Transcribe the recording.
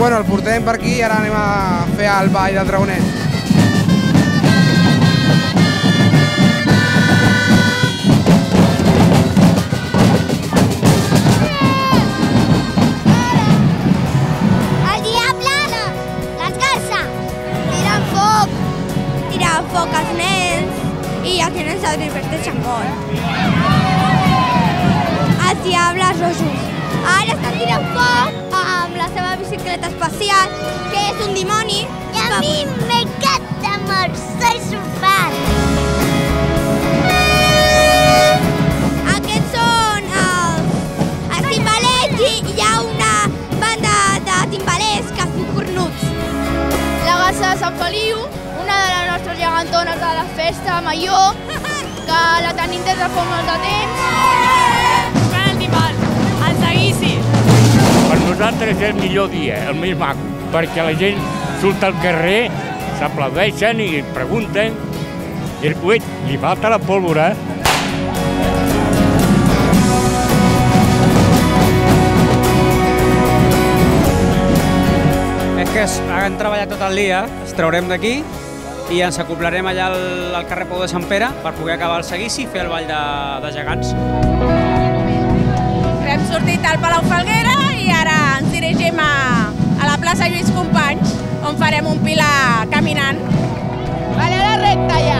bueno, el portem per aquí i ara anem a fer el ball del Dragonet. Foc als nens i els nens es diverteixen molt. Els diables rojos. Ara estan tirant foc amb la seva bicicleta espacial, que és un dimoni. I a mi m'encanta molt, soy su fan. Aquests són els timbalers i hi ha una banda de timbalers que són cornuts. La Gassa de Sant Feliu, una de les nostres gegantones de la festa major, que la tenim des de fa molt de temps. Fan el timbal, el seguici. Per nosaltres és el millor dia, el més maco, perquè la gent surt al carrer, s'aplaudeixen i pregunten, i li falta la pólvora. És que hem treballat tot el dia, es traurem d'aquí i ens acoplarem allà al carrer Pou de Sant Pere per poder acabar el seguici i fer el ball de gegants. Hem sortit al Palau Falguera i ara ens dirigim a la plaça Lluís Companys, on farem un pilar caminant. Vale, a la recta ja.